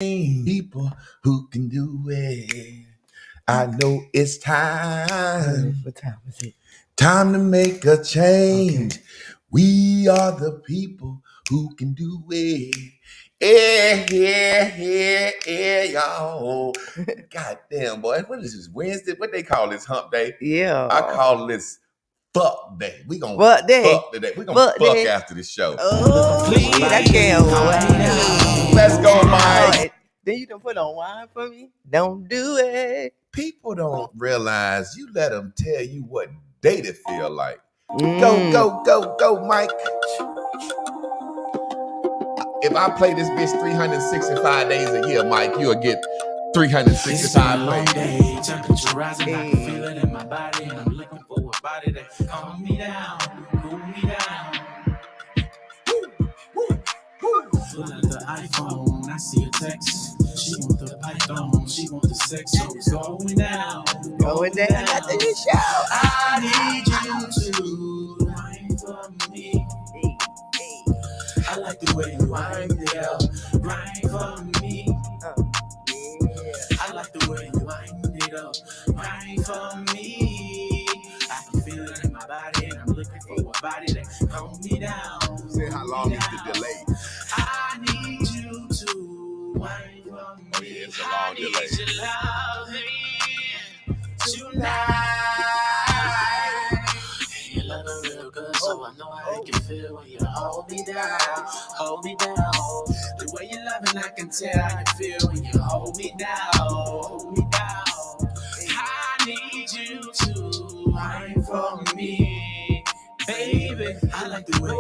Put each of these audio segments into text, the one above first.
People who can do it. I know it's time. What time is it? Time to make a change. Okay. We are the people who can do it. Yeah, y'all. Goddamn, boy. What is this? Wednesday? What they call this hump day? Yeah. I call this fuck day. We gonna Fuck day. fuck today. We gonna fuck day. after the show. Oh, I can't wait. Let's go, Mike. Then you done put on wine for me? Don't do it. People don't realize you let them tell you what day to feel like. Go, Mike. If I play this bitch 365 days a year, Mike, you'll get 365 plays. Day, temperature rising, I can feel it in my body, and I'm looking for a body that calm me down, cool me down. Pull out the iPhone, I see a text. She want the python, she want the sex, so it's going down. Going down after the show. I need you to wine for me. I like the way you wind it up, right for me. I like the way you wind it up, right for me. I can feel it in my body, and I'm looking for a body that calm me down. Say how long is the delay? I need you to wind for me. Oh yeah, it's a long delay. I need you love me tonight. You love me real good, so I know how it can feel when you hold me down, hold me down. The way you love me, I can tell how you feel when you hold me down, hold me down. I need you to wine for me, baby. I like the way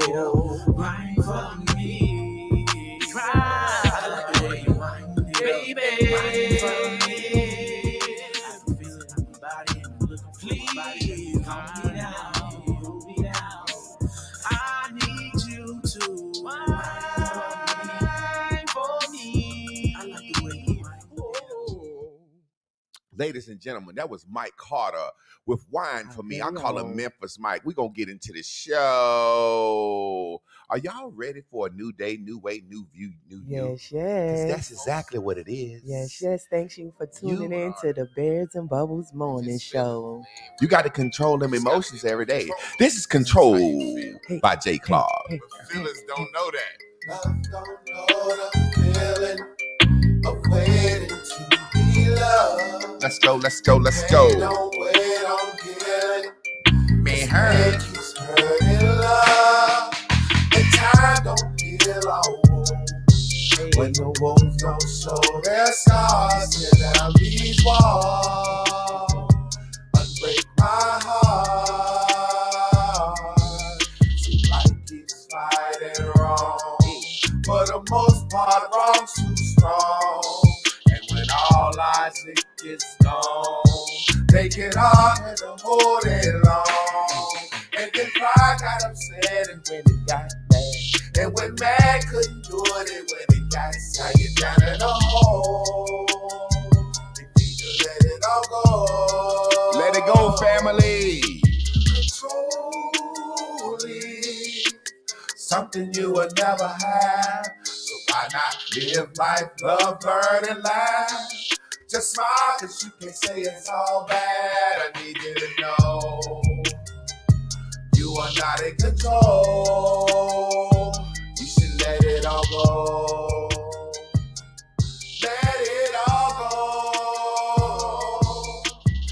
you wine for me, cry. I like the way you wine, baby. Wine for me. I can feel it in my body, and I'm looking for a body that calm me down, hold me down. I need you to wine for me. I like the way you wine. Ladies and gentlemen, that was Mike Carter with Wine for Me. I call him Memphis Mike. We're going to get into the show. Are y'all ready for a new day, new way, new view, new you? Yes. That's exactly what it is. Yes. Thank you for tuning in to the Bears and Bubbles Morning Show. You got to control them emotions every day. This is Control by Jay Clark. Feelings don't know that. Love don't know the feeling of waiting to be loved. Let's go. Don't wait on getting Man, her. keeps hurting love. And time don't heal our wounds. When the wounds don't show their scars, tear down these walls, unbreak my heart. Seems like he's fighting wrong. For the most part, wrong's too strong. And when all logic is gone, they get hard to hold it long. And then pride got upset, and when it got mad, and when mad couldn't do it when it got inside you down in a hole. You need to let it all go. Let it go, family. Controlling something you would never have. So why not live life, love, learn, and laugh? Just smile, cause you can say it's all bad. I need you to know you are not in control. You should let it all go. Let it all go.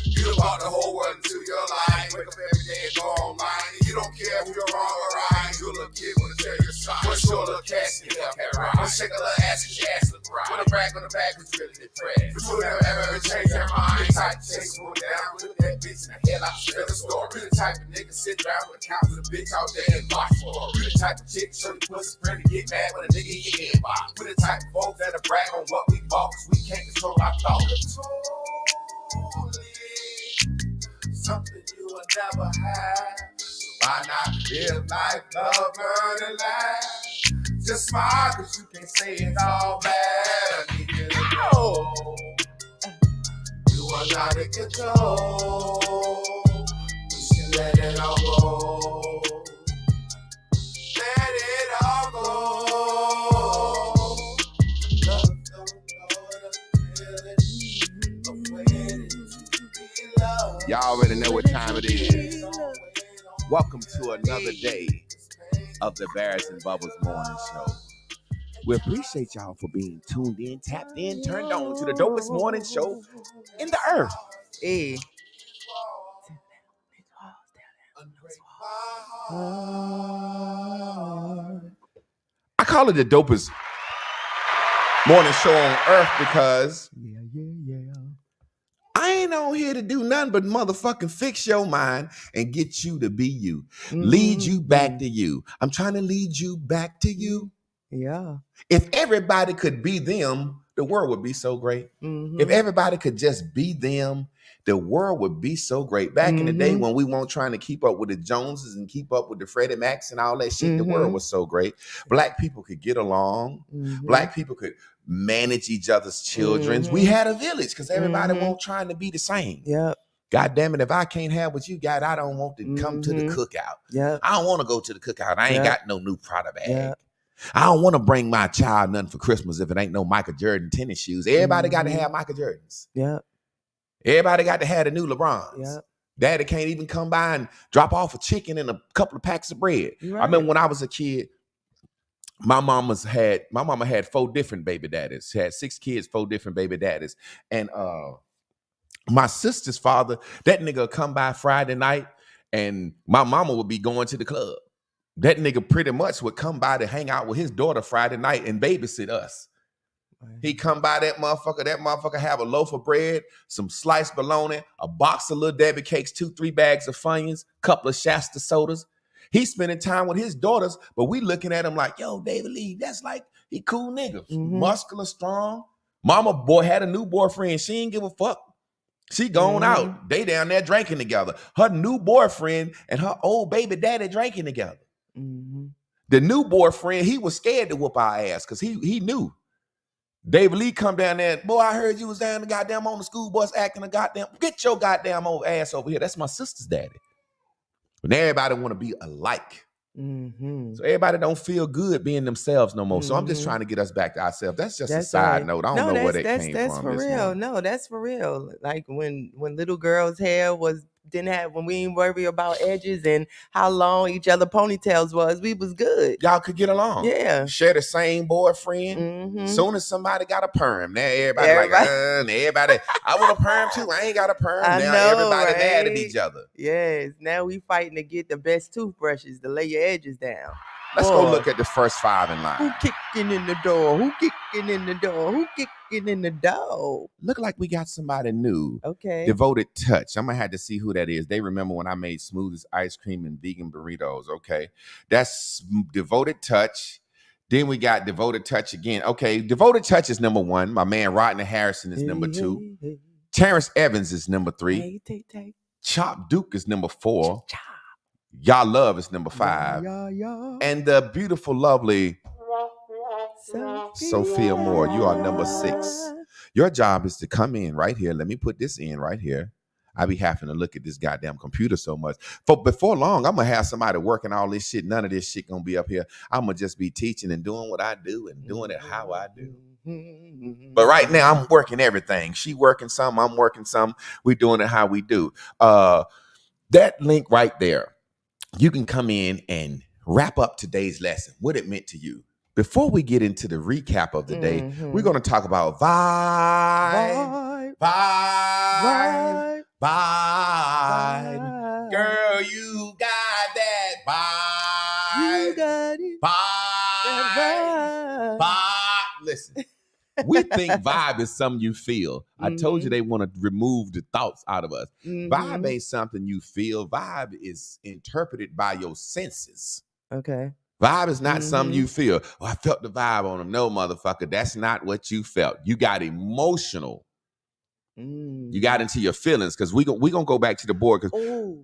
You done brought the whole world into your life. Wake up every day and go online. And you don't care if you're wrong or right. You little kid wanna tell your side. What's your little cash in your hair right? Wanna shake a little ass cause your ass look right. Wanna brag on the back cause you really depressed. But you'll never ever change their mind. Type to chase one down with that bitch in the head like shit the store. Really type of nigga sit down with a couch with a bitch all day and watch for. Really type of chick show you pussy friend to get mad when a nigga in your inbox. We're the type of folks that'll brag on what we bought cause we can't control our thoughts. Something you will never have. So why not live life, love, learn, and laugh? Just smile, cause you can say it's all bad. I need you to know you are not in control. You should let it all go. Let it all go. Love Y'all already know what time it is. Welcome to another day of the Bears and Bubbles Morning Show. We appreciate y'all for being tuned in, tapped in, turned on to the dopest morning show in the earth. Hey. I call it the dopest morning show on earth because I ain't on here to do nothing but motherfucking fix your mind and get you to be you. Lead you back to you. I'm trying to lead you back to you. Yeah. If everybody could be them, the world would be so great. If everybody could just be them, the world would be so great. Back in the day when we weren't trying to keep up with the Joneses and keep up with the Freddie Macs and all that shit, the world was so great. Black people could get along. Black people could manage each other's children. We had a village because everybody won't trying to be the same. Yep. God damn it, if I can't have what you got, I don't want to come to the cookout. Yep. I don't want to go to the cookout. I ain't got no new Prada bag. Yep. I don't want to bring my child nothing for Christmas if it ain't no Michael Jordan tennis shoes. Everybody got to have Michael Jordans. Yep. Everybody got to have the new LeBrons. Yep. Daddy can't even come by and drop off a chicken and a couple of packs of bread. Right. I remember when I was a kid, my mama had 4 different baby daddies. She had 6 kids, 4 different baby daddies. And my sister's father, that nigga would come by Friday night and my mama would be going to the club. That nigga pretty much would come by to hang out with his daughter Friday night and babysit us. Right. He come by that motherfucker have a loaf of bread, some sliced bologna, a box of Little Debbie cakes, 2-3 bags of Funyuns, couple of Shasta sodas. He's spending time with his daughters, but we looking at him like, yo, David Lee, that's like, he cool nigga, muscular, strong. Mama boy had a new boyfriend. She ain't give a fuck. She gone out. They down there drinking together. Her new boyfriend and her old baby daddy drinking together. The new boyfriend, he was scared to whoop our ass because he knew. David Lee come down there, boy, I heard you was down the goddamn on the school bus acting a goddamn, get your goddamn old ass over here. That's my sister's daddy. But everybody want to be alike. So everybody don't feel good being themselves no more. So I'm just trying to get us back to ourselves. That's just a side note. I don't know where that came from. That's for real. No, that's for real. Like when little girls' hair when we didn't worry about edges and how long each other ponytails was, we was good. Y'all could get along. Yeah. Share the same boyfriend. Soon as somebody got a perm, now everybody like, I want a perm too. I ain't got a perm. Now everybody mad at each other. Yes. Now we fighting to get the best toothbrushes to lay your edges down. Let's go look at the first 5 in line. Who kicking in the door? Who kicking in the door? Who kicking in the door? Look like we got somebody new. Okay. Devoted Touch. I'm going to have to see who that is. They remember when I made smoothest ice cream and vegan burritos. Okay. That's Devoted Touch. Then we got Devoted Touch again. Okay. Devoted Touch is number 1. My man Rodney Harrison is number 2. Terrence Evans is number 3. Chop Duke is number 4. Y'all Love is number 5. And the beautiful, lovely Sophia Moore, you are number 6. Your job is to come in right here. Let me put this in right here. I be having to look at this goddamn computer so much. Before long, I'm going to have somebody working all this shit. None of this shit going to be up here. I'm going to just be teaching and doing what I do and doing it how I do. But right now, I'm working everything. She working some, I'm working some. We doing it how we do. That link right there. You can come in and wrap up today's lesson, what it meant to you. Before we get into the recap of the day, we're going to talk about vibe. Girl, you got that vibe. You got it. Vibe. Listen. We think vibe is something you feel. I told you they want to remove the thoughts out of us. Vibe ain't something you feel. Vibe is interpreted by your senses. Okay. Vibe is not something you feel. Oh, I felt the vibe on him. No, motherfucker, that's not what you felt. You got emotional. You got into your feelings because we gonna go back to the board because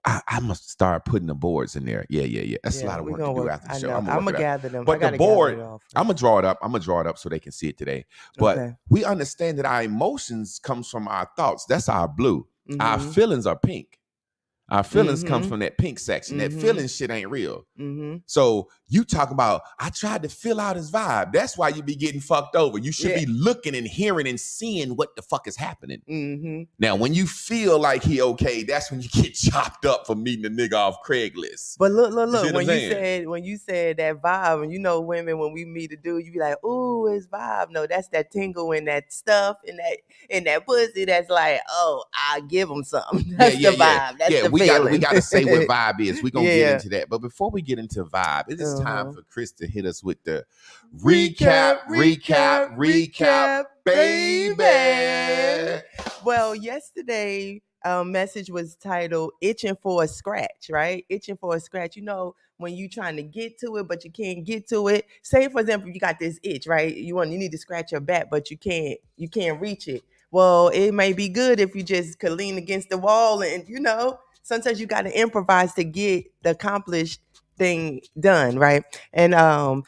I must start putting the boards in there. Yeah. That's a lot of work to do after the show. I'm gonna gather them. But the board, I'm gonna draw it up so they can see it today. But we understand that our emotions comes from our thoughts. That's our blue. Our feelings are pink. Our feelings comes from that pink section. That feeling shit ain't real. So you talk about, I tried to fill out his vibe. That's why you be getting fucked over. You should be looking and hearing and seeing what the fuck is happening. Now, when you feel like he okay, that's when you get chopped up for meeting a nigga off Craigslist. But look, when you said that vibe, and you know, women, when we meet a dude, you be like, ooh, it's vibe. No, that's that tingle and that stuff and that pussy. That's like, oh, I give him something. That's the vibe. That's the feeling. We gotta say what vibe is. We're gonna get into that. But before we get into vibe, it is time for Chris to hit us with the recap, baby. Well, yesterday message was titled "Itching for a Scratch," right? Itching for a scratch. You know, when you trying to get to it, but you can't get to it. Say, for example, you got this itch, right? You need to scratch your back, but you can't reach it. Well, it may be good if you just could lean against the wall, and sometimes you got to improvise to get the accomplished thing done, right? And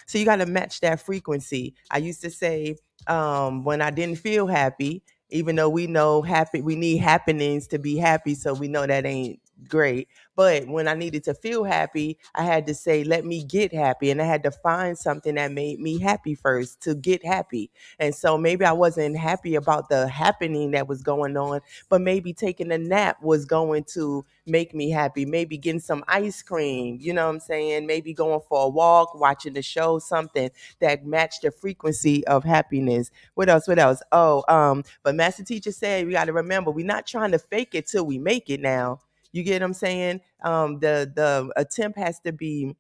so you got to match that frequency. I used to say when I didn't feel happy, even though we know we need happenings to be happy, so we know that ain't great. But when I needed to feel happy, I had to say, let me get happy. And I had to find something that made me happy first to get happy. And so maybe I wasn't happy about the happening that was going on, but maybe taking a nap was going to make me happy. Maybe getting some ice cream, you know what I'm saying? Maybe going for a walk, watching the show, something that matched the frequency of happiness. What else? Oh, but Master Teacher said, we got to remember, we're not trying to fake it till we make it now. You get what I'm saying? The attempt has to be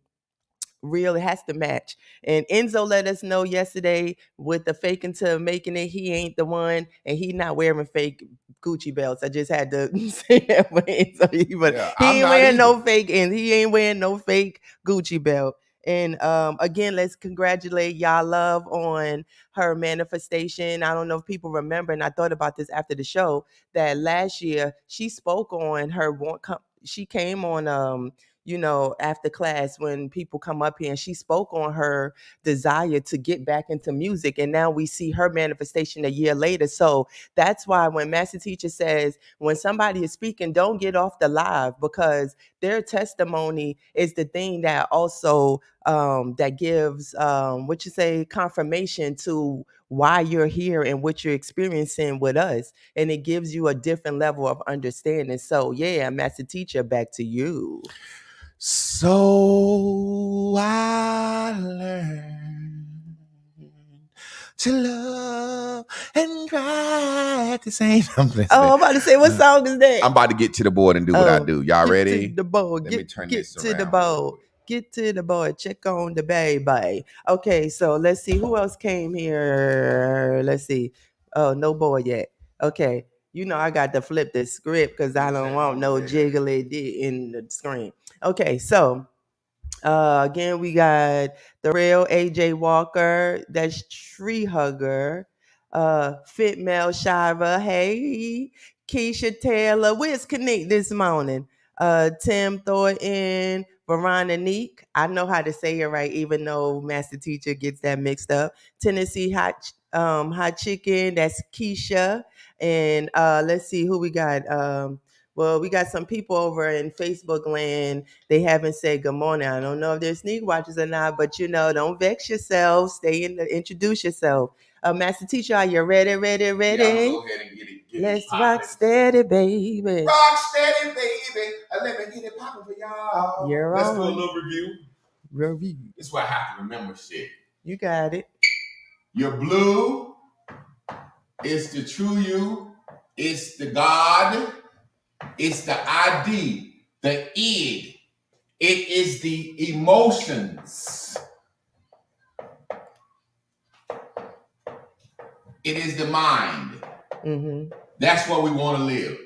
real. It has to match. And Enzo let us know yesterday with the faking to making it, he ain't the one, and he not wearing fake Gucci belts. I just had to say that for Enzo. He ain't wearing no fake, and he ain't wearing no fake Gucci belt. And again, let's congratulate Y'all Love on her manifestation. I don't know if people remember, and I thought about this after the show, that last year she spoke on her, she came on after class when people come up here, and she spoke on her desire to get back into music. And now we see her manifestation a year later. So that's why when Master Teacher says, when somebody is speaking, don't get off the live, because their testimony is the thing that also that gives confirmation to why you're here and what you're experiencing with us. And it gives you a different level of understanding. So yeah, Master Teacher, back to you. So I learned to love and cry at the same time. I'm about to say, what song is that? I'm about to get to the board and do what I do. Y'all ready? To the board. Let me turn this around. Get to the board. Get to the board. Check on the baby. Okay, so let's see who else came here. Let's see. Oh, no board yet. Okay. I got to flip the script because I don't want no jiggly in the screen. Okay, so again, we got the real AJ Walker. That's Tree Hugger. Fit Mel Shiva. Hey, Keisha Taylor. Where's Connect this morning? Tim Thornton. Veronique. I know how to say it right, even though Master Teacher gets that mixed up. Tennessee Hot Chicken. That's Keisha. And let's see who we got. Well, we got some people over in Facebook land. They haven't said good morning. I don't know if they're sneak watchers or not, but don't vex yourself. Introduce yourself. Master Teacher, are you ready? Yeah, go ahead and get it. Let's rock steady, baby. Rock steady, baby. Let me get it popping for y'all. Let's do a little review. This is why I have to remember shit. You got it. You're blue. It's the true you. It's the God. It's the ID, the id. It is the emotions. It is the mind. Mm-hmm. That's where we want to live.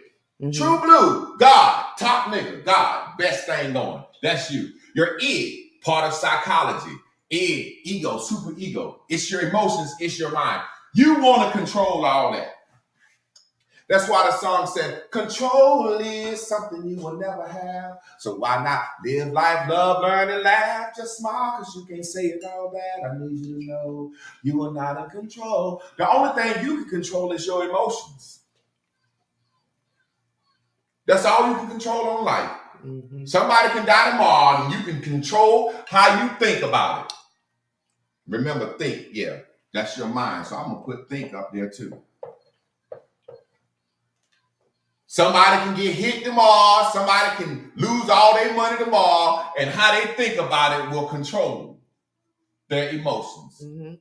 Mm-hmm. True blue, God, top nigga, God, best thing going. That's you. Your id, part of psychology. Id, ego, super ego. It's your emotions, it's your mind. You want to control all that. That's why the song said, control is something you will never have. So why not live life, love, learn, and laugh? Just smile, because you can't say it all bad. I need you to know you are not in control. The only thing you can control is your emotions. That's all you can control on life. Mm-hmm. Somebody can die tomorrow, and you can control how you think about it. Remember, think. Yeah, that's your mind. So I'm gonna put think up there too. Somebody can get hit tomorrow. Somebody can lose all their money tomorrow, and how they think about it will control their emotions. Mm-hmm.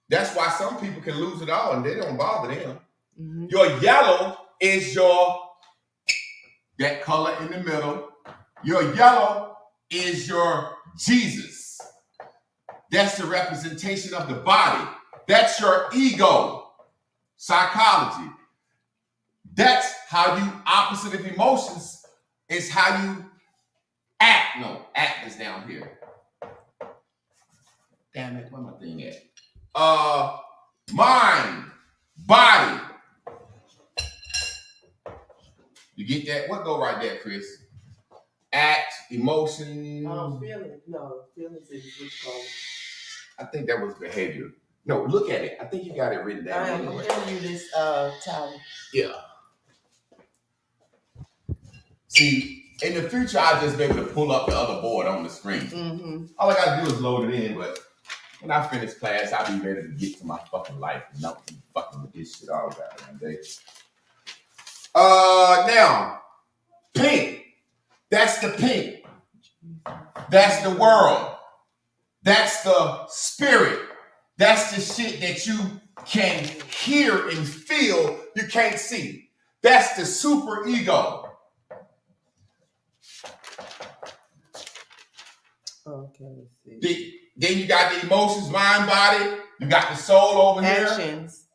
That's why some people can lose it all, and they don't bother them. Mm-hmm. Your yellow is that color in the middle. Your yellow is your Jesus. That's the representation of the body. That's your ego. Psychology. That's how you, opposite of emotions, is how you act. No, act is down here. Damn it, where my thing at? Mind, body. You get that? What go right there, Chris? Act, emotion. Feelings. No, feelings is what's called. I think that was behavior. No, look at it. I think you got it written down. I'm Anyway. giving you this title. Yeah. See, in the future, I'll just be able to pull up the other board on the screen. Mm-hmm. All I gotta do is load it in, but when I finish class, I'll be ready to get to my fucking life and not be fucking with this shit all goddamn day. Now, pink. That's the pink. That's the world. That's the spirit. That's the shit that you can hear and feel, you can't see. That's the super ego. Okay, let's see. Then you got the emotions, mind, body. You got the soul over here. Actions.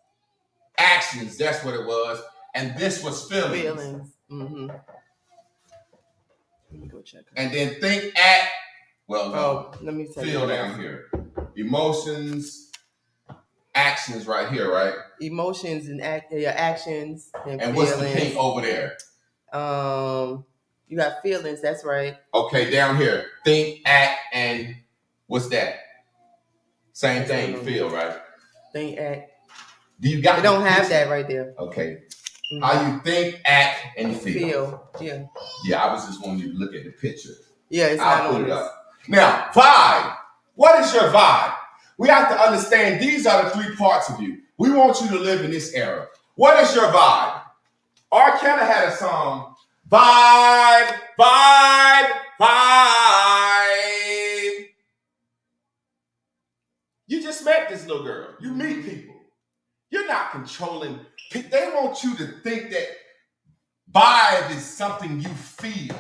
Actions, that's what it was. And this was feelings. Feelings. Mm-hmm. Let me go check. And then think, act. Well, no. Let me tell you. Feel down here. Emotions, actions right here, right? Emotions and your actions and feelings. What's the pink over there? You got feelings, that's right. Okay, down here. Think, act, and what's that? Same thing, feel, right? Think, act. Do you got it? Don't have that right there. Okay. Mm-hmm. How you think, act, and feel. Yeah. Yeah, I was just wanting you to look at the picture. Yeah, it's I'll not put on it this. up. Now, vibe. What is your vibe? We have to understand these are the three parts of you. We want you to live in this era. What is your vibe? R. Kelly had a song, Vibe, Vibe, Vibe. You just met this little girl. You meet people. You're not controlling. They want you to think that vibe is something you feel.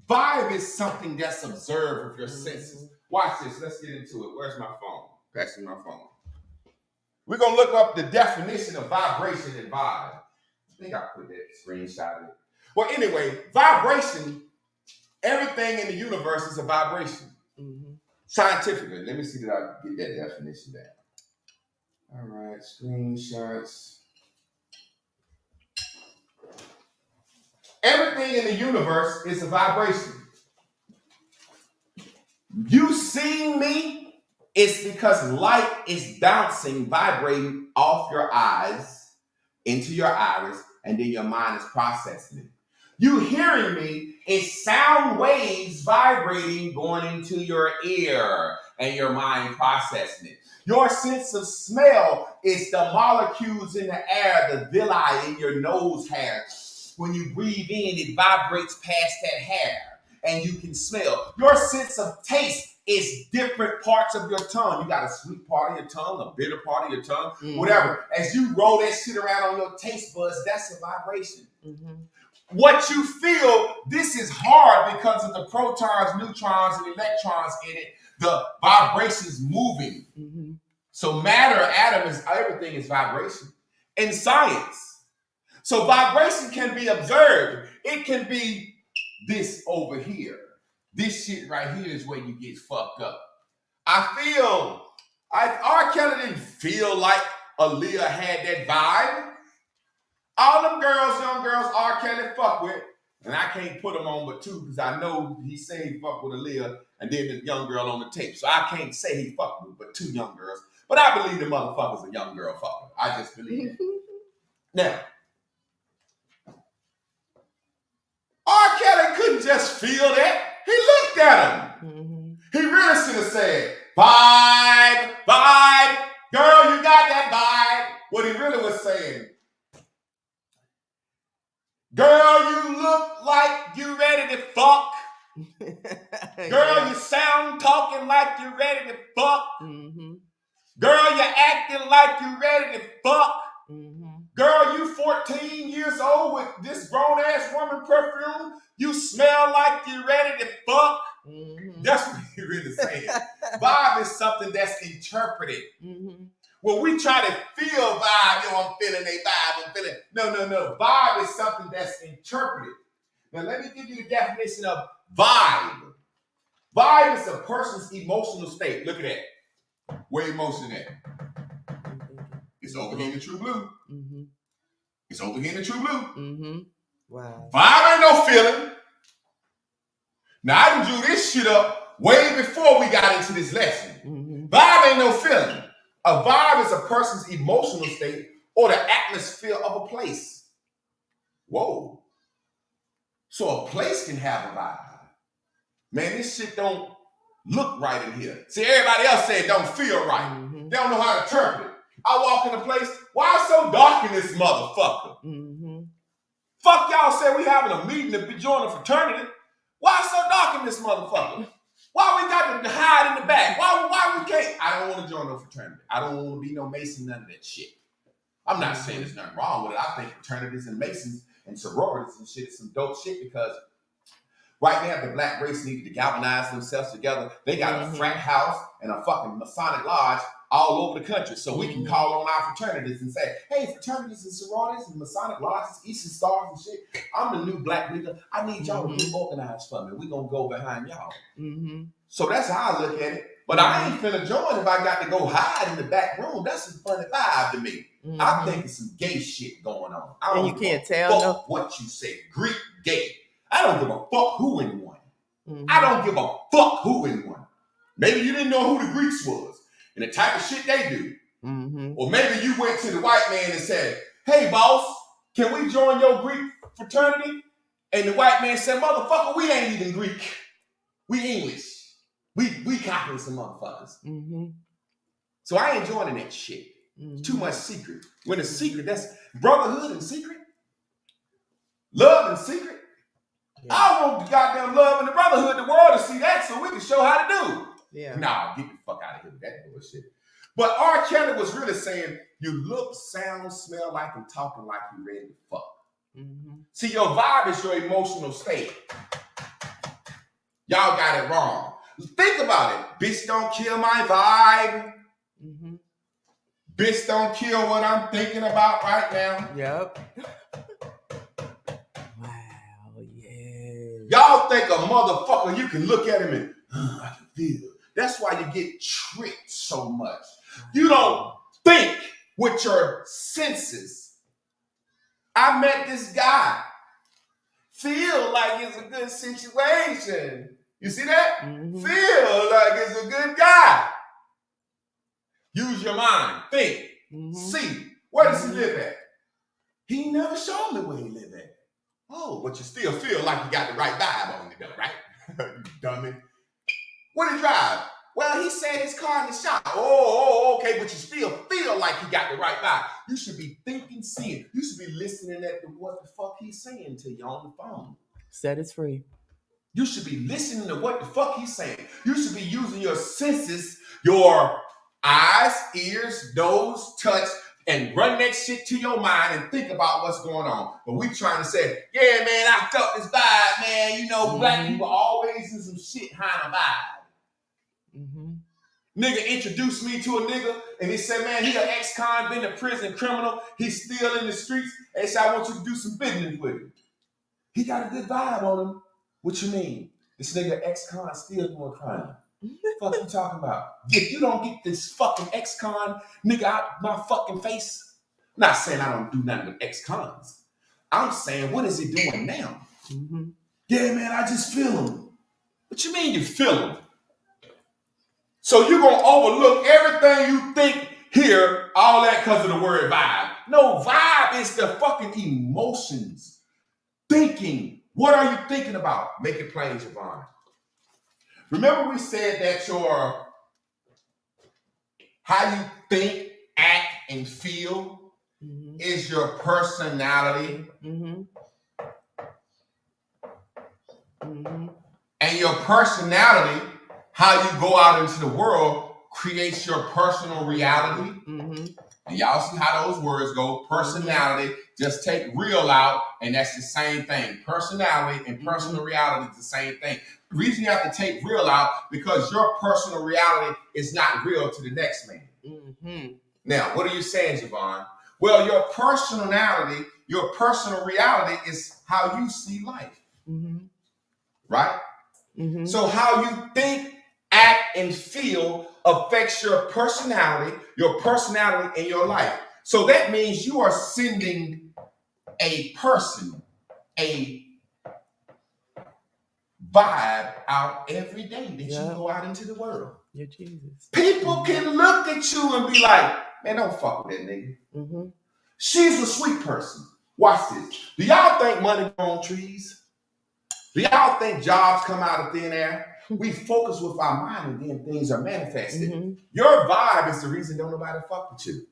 Vibe is something that's observed with your senses. Watch this. Let's get into it. Where's my phone? Pass me my phone. We're going to look up the definition of vibration and vibe. I think I put that screenshot in. Well, anyway, vibration, everything in the universe is a vibration. Mm-hmm. Scientifically. Let me see that I get that definition down. All right, screenshots. Everything in the universe is a vibration. You seeing me, it's because light is bouncing, vibrating off your eyes into your iris, and then your mind is processing it. You hearing me, it's sound waves vibrating going into your ear, and your mind processing it. Your sense of smell is the molecules in the air, the villi in your nose hair. When you breathe in, it vibrates past that hair and you can smell. Your sense of taste is different parts of your tongue. You got a sweet part of your tongue, a bitter part of your tongue, whatever. As you roll that shit around on your taste buds, that's a vibration. Mm-hmm. What you feel, this is hard because of the protons, neutrons, and electrons in it. The vibration's moving. Mm-hmm. So matter, atoms, everything is vibration. In science, so vibration can be observed. It can be this over here. This shit right here is where you get fucked up. R. Kelly didn't feel like Aaliyah had that vibe. All them girls, young girls, R. Kelly fuck with, and I can't put them on but two because I know he said he fucked with Aaliyah and then the young girl on the tape. So I can't say he fucked with but two young girls. But I believe the motherfucker's a young girl fucker. I just believe it. Now, R. Kelly couldn't just feel that. He looked at him. Mm-hmm. He really should have said, vibe, vibe, girl, you got that vibe. What he really was saying, girl, you look like you ready to fuck. Girl, you sound talking like you ready to fuck. Mm-hmm. Girl, you acting like you ready to fuck. Mm-hmm. Girl, you 14 years old with this grown-ass woman perfume. You smell like you ready to fuck. Mm-hmm. That's what he really saying. Vibe is something that's interpreted. Mm-hmm. When we try to feel vibe, I'm feeling a vibe, I'm feeling. No. Vibe is something that's interpreted. Now, let me give you the definition of vibe. Vibe is a person's emotional state. Look at that. Where emotion at? It's over here in the true blue. Mm-hmm. It's over here in the true blue. Mm-hmm. Wow. Vibe ain't no feeling. Now, I done drew this shit up way before we got into this lesson. Mm-hmm. Vibe ain't no feeling. A vibe is a person's emotional state or the atmosphere of a place. Whoa. So a place can have a vibe. Man, this shit don't look right in here. See, everybody else said it don't feel right. Mm-hmm. They don't know how to interpret it. I walk in a place, why it's so dark in this motherfucker? Mm-hmm. Fuck y'all said we having a meeting to join a fraternity. Why it's so dark in this motherfucker? Why we got to hide in the back? Why we can't? I don't want to join no fraternity. I don't want to be no Mason, none of that shit. I'm not saying there's nothing wrong with it. I think fraternities and Masons and sororities and shit is some dope shit because right now the black race needed to galvanize themselves together. They got a frat house and a fucking Masonic lodge all over the country. So we can call on our fraternities and say, hey, fraternities and sororities and Masonic lodges, Eastern Stars and shit. I'm the new black nigga. I need y'all to be organized for me. We're going to go behind y'all. Mm-hmm. So that's how I look at it. But I ain't finna join if I got to go hide in the back room. That's a funny vibe to me. Mm-hmm. I think it's some gay shit going on. I don't And you can't give a tell, fuck no? what you say. Greek gay. I don't give a fuck who anyone. Mm-hmm. I don't give a fuck who anyone. Maybe you didn't know who the Greeks was and the type of shit they do. Mm-hmm. Or maybe you went to the white man and said, hey, boss, can we join your Greek fraternity? And the white man said, motherfucker, we ain't even Greek. We English. We copying some motherfuckers. Mm-hmm. So I ain't joining that shit. Mm-hmm. Too much secret. When it's secret, that's brotherhood and secret. Love and secret. Yeah. I want the goddamn love and the brotherhood, the world to see that so we can show how to do. Yeah. Nah, get the fuck out of here with that bullshit. But R. Kelly was really saying, you look, sound, smell like, and talking like you ready to fuck. Mm-hmm. See, your vibe is your emotional state. Y'all got it wrong. Think about it. Bitch, don't kill my vibe. Mm-hmm. Bitch, don't kill what I'm thinking about right now. Yep. Wow, yeah. Y'all think a motherfucker, you can look at him and, I can feel. That's why you get tricked so much. You don't think with your senses. I met this guy. Feel like it's a good situation. You see that? Mm-hmm. Feel like it's a good guy. Use your mind. Think. Mm-hmm. See. Where does he live at? He never showed me where he live at. Oh, but you still feel like you got the right vibe on you though, right? You dummy. What did he drive? Well, he said his car in the shop. Oh, okay, but you still feel like you got the right vibe. You should be thinking, seeing. You should be listening at what the fuck he's saying to you on the phone. Set is free. You should be listening to what the fuck he's saying. You should be using your senses, your eyes, ears, nose, touch, and run that shit to your mind and think about what's going on. But we trying to say, yeah, man, I felt this vibe, man. You know, black people always in some shit behind a vibe. Mm-hmm. Nigga introduced me to a nigga and he said, man, he an ex-con, been a prison criminal. He's still in the streets. And he said, I want you to do some business with him. He got a good vibe on him. What you mean? This nigga ex-con still doing crime. Fuck you talking about? If you don't get this fucking ex-con nigga out my fucking face, I'm not saying I don't do nothing with ex-cons. I'm saying, what is he doing now? Mm-hmm. Yeah, man, I just feel him. What you mean you feel him? So you're going to overlook everything you think here, all that because of the word vibe. No, vibe is the fucking emotions, thinking, What are you thinking about? Make it plain, Javon. Remember we said that how you think, act, and feel is your personality. And your personality, how you go out into the world, creates your personal reality. And y'all see how those words go. Personality, just take real out, and that's the same thing. Personality and personal reality is the same thing. The reason you have to take real out, because your personal reality is not real to the next man. Now, what are you saying, Javon? Well, your personality, your personal reality is how you see life. Right? So how you think, act, and feel affects your personality in your life. So that means you are sending a person, a vibe out every day that you go out into the world. You're Jesus. People can look at you and be like, man, don't fuck with that nigga. She's a sweet person. Watch this. Do y'all think money grows on trees? Do y'all think jobs come out of thin air? We focus with our mind and then things are manifested. Your vibe is the reason don't nobody fuck with you.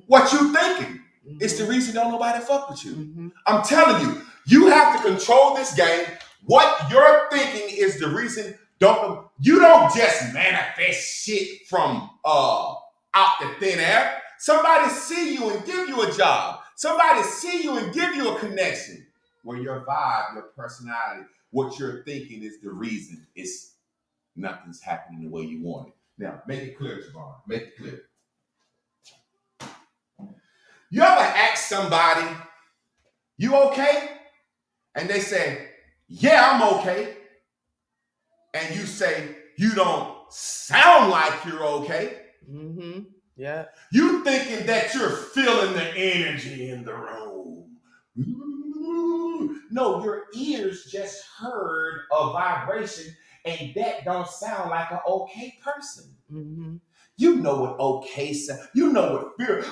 What you thinking is the reason don't nobody fuck with you. I'm telling you, you have to control this game. What you're thinking is the reason you don't just manifest shit from out the thin air. Somebody see you and give you a job. Somebody see you and give you a connection. Where your vibe, your personality, what you're thinking is the reason nothing's happening the way you want it. Now, make it clear, Javon. Make it clear. You ever ask somebody, you okay? And they say, yeah, I'm okay. And you say, you don't sound like you're okay. Yeah. You thinking that you're feeling the energy in the room. No, your ears just heard a vibration, and that don't sound like an okay person. You know what okay sound. You know what fear.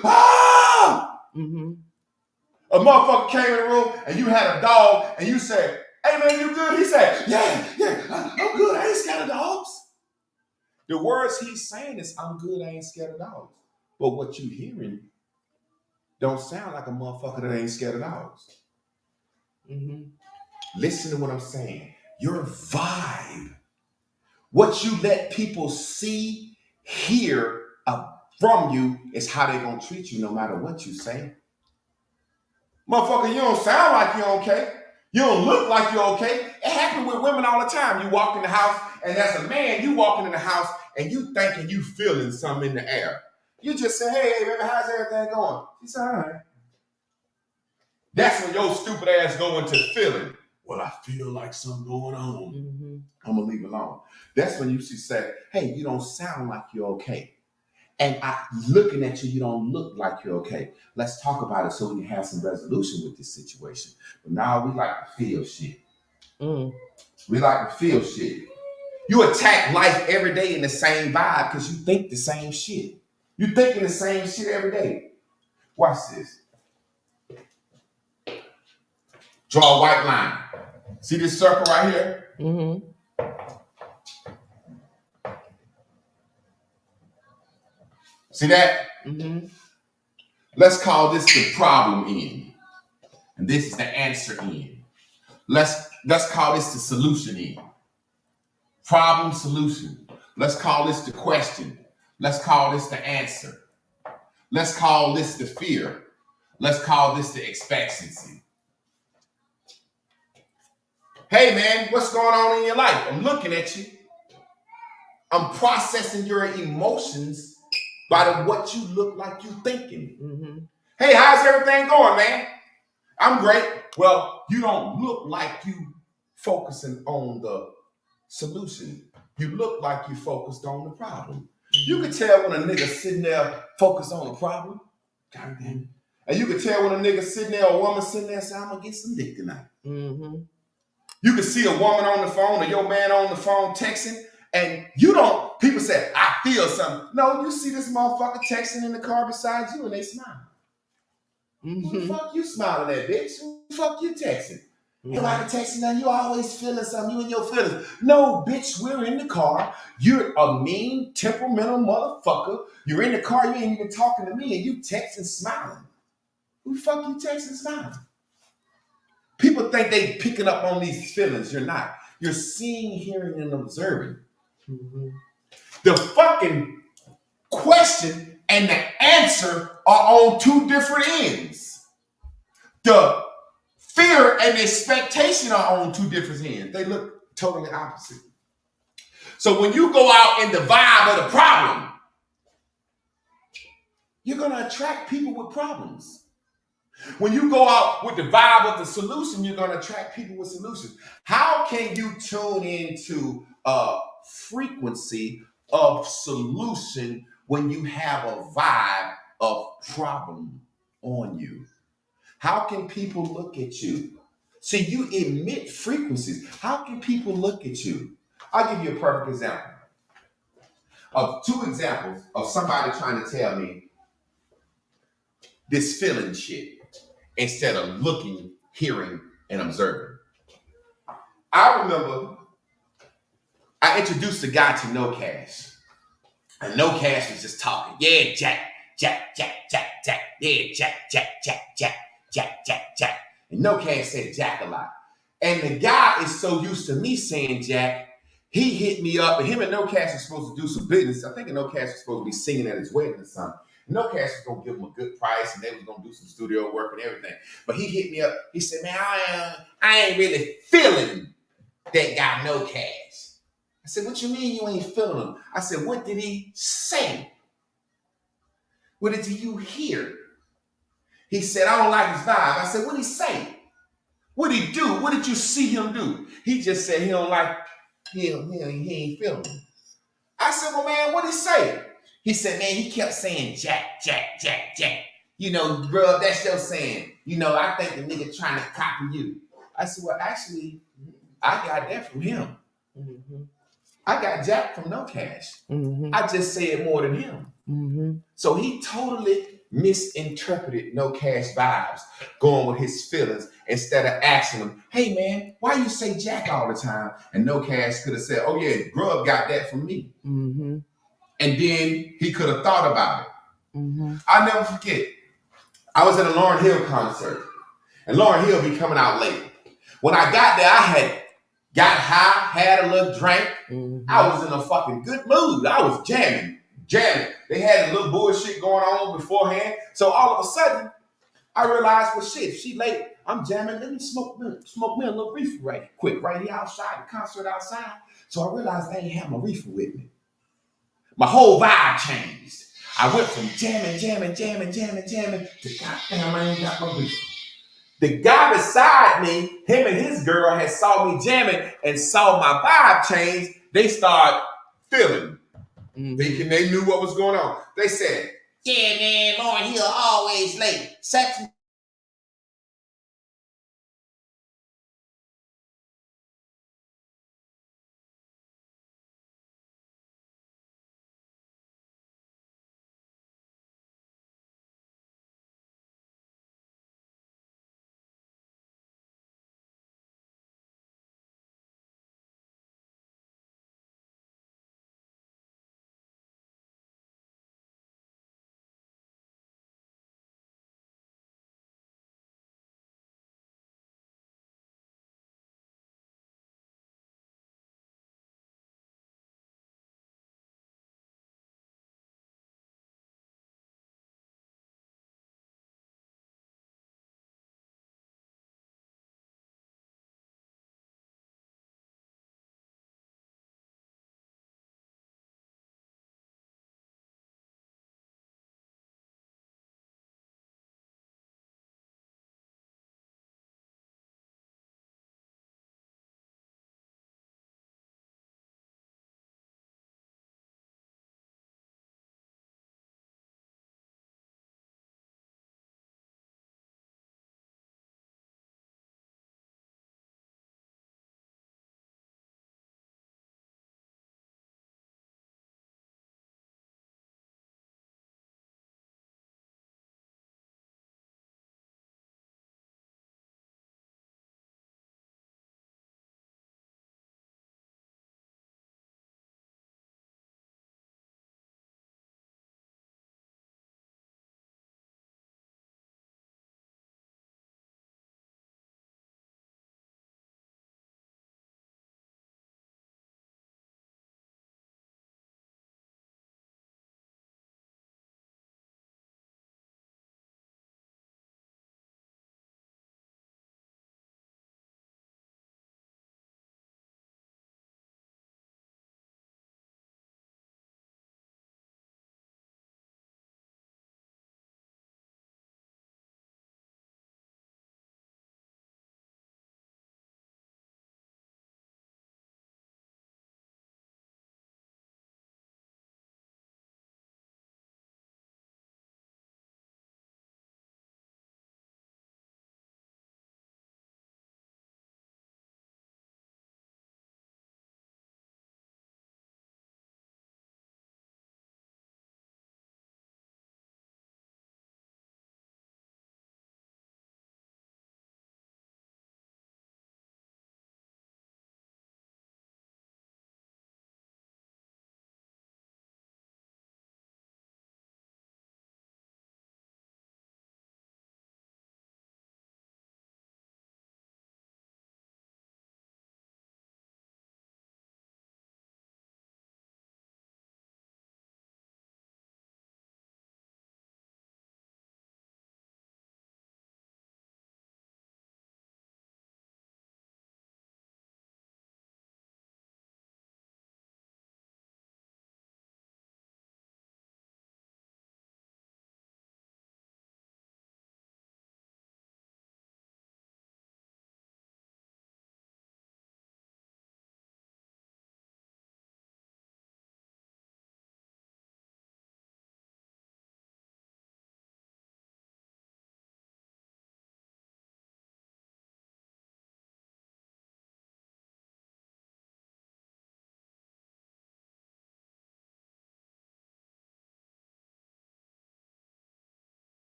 A motherfucker came in the room and you had a dog and you said, hey man, you good? He said, yeah, I'm good. I ain't scared of dogs. The words he's saying is, I'm good, I ain't scared of dogs. But what you hearing don't sound like a motherfucker that ain't scared of dogs. Listen to what I'm saying. Your vibe, what you let people see, hear from you is how they're going to treat you no matter what you say. Motherfucker, you don't sound like you're okay. You don't look like you're okay. It happens with women all the time. You walk in the house, and as a man, you walking in the house, and you thinking you feeling something in the air. You just say, hey, baby, how's everything going? She said, all right. That's when your stupid ass go into feeling. Well, I feel like something going on. I'm going to leave it alone. That's when you should say, hey, you don't sound like you're okay. And looking at you, you don't look like you're okay. Let's talk about it so we can have some resolution with this situation. But now we like to feel shit. We like to feel shit. You attack life every day in the same vibe because you think the same shit. You thinking the same shit every day. Watch this. Draw a white line. See this circle right here? See that? Let's call this the problem end. And this is the answer end. Let's call this the solution end. Problem, solution. Let's call this the question. Let's call this the answer. Let's call this the fear. Let's call this the expectancy. Hey man, what's going on in your life? I'm looking at you. I'm processing your emotions by what you look like you thinking. Hey, how's everything going, man? I'm great. Well, you don't look like you focusing on the solution. You look like you focused on the problem. You can tell when a nigga sitting there focused on the problem. Goddamn. And you can tell when a nigga sitting there, a woman sitting there saying, I'm gonna get some dick tonight. You can see a woman on the phone or your man on the phone texting, and people say, I feel something. No, you see this motherfucker texting in the car beside you and they smile. Who the fuck you smiling at, bitch? Who the fuck you texting? Nobody texting nothing. You always feeling something. You and your feelings. No, bitch, we're in the car. You're a mean, temperamental motherfucker. You're in the car. You ain't even talking to me, and you texting, smiling. Who the fuck you texting, smiling? People think they picking up on these feelings. You're not. You're seeing, hearing, and observing. Mm-hmm. The fucking question and the answer are on two different ends. The fear and expectation are on two different ends. They look totally opposite. So when you go out in the vibe of the problem, you're going to attract people with problems. When you go out with the vibe of the solution, you're going to attract people with solutions. How can you tune into a frequency of solution when you have a vibe of problem on you? How can people look at you? See, you emit frequencies. How can people look at you? I'll give you a perfect example of two examples of somebody trying to tell me this feeling shit instead of looking, hearing, and observing. I remember I introduced a guy to No Cash. And No Cash was just talking. Yeah, Jack. Yeah, Jack. And No Cash said Jack a lot. And the guy is so used to me saying Jack, he hit me up, and him and No Cash was supposed to do some business. I think No Cash was supposed to be singing at his wedding or something. No Cash was gonna give him a good price, and they was gonna do some studio work and everything. But he hit me up. He said, "Man, I ain't really feeling that guy No Cash." I said, "What you mean you ain't feeling him?" I said, "What did he say? What did you hear?" He said, "I don't like his vibe." I said, "What did he say? What did he do? What did you see him do?" He just said he don't like him. He ain't feeling him. I said, "Well, man, what did he say?" He said, "Man, he kept saying Jack. You know, bro, that's your saying. You know, I think the nigga trying to copy you." I said, "Well, actually, I got that from him. Mm-hmm. I got Jack from No Cash. Mm-hmm. I just say it more than him." Mm-hmm. So he totally misinterpreted No Cash vibes, going with his feelings instead of asking him, "Hey, man, why you say Jack all the time?" And No Cash could have said, "Oh, yeah, Grub got that from me." Mm-hmm. And then he could have thought about it. Mm-hmm. I'll never forget. I was at a Lauryn Hill concert, and Lauryn Hill be coming out late. When I got there, I had got high, had a little drink. Mm-hmm. I was in a fucking good mood. I was jamming. They had a little bullshit going on beforehand. So all of a sudden, I realized, well, shit, if she late, I'm jamming. Let me smoke me a little reefer right quick, right here outside, the concert outside. So I realized I ain't have my reefer with me. My whole vibe changed. I went from jamming to goddamn, I ain't got my reefer. The guy beside me, him and his girl had saw me jamming and saw my vibe change. They started feeling, thinking they knew what was going on. They said, "Yeah, man, Lauryn Hill always late. Such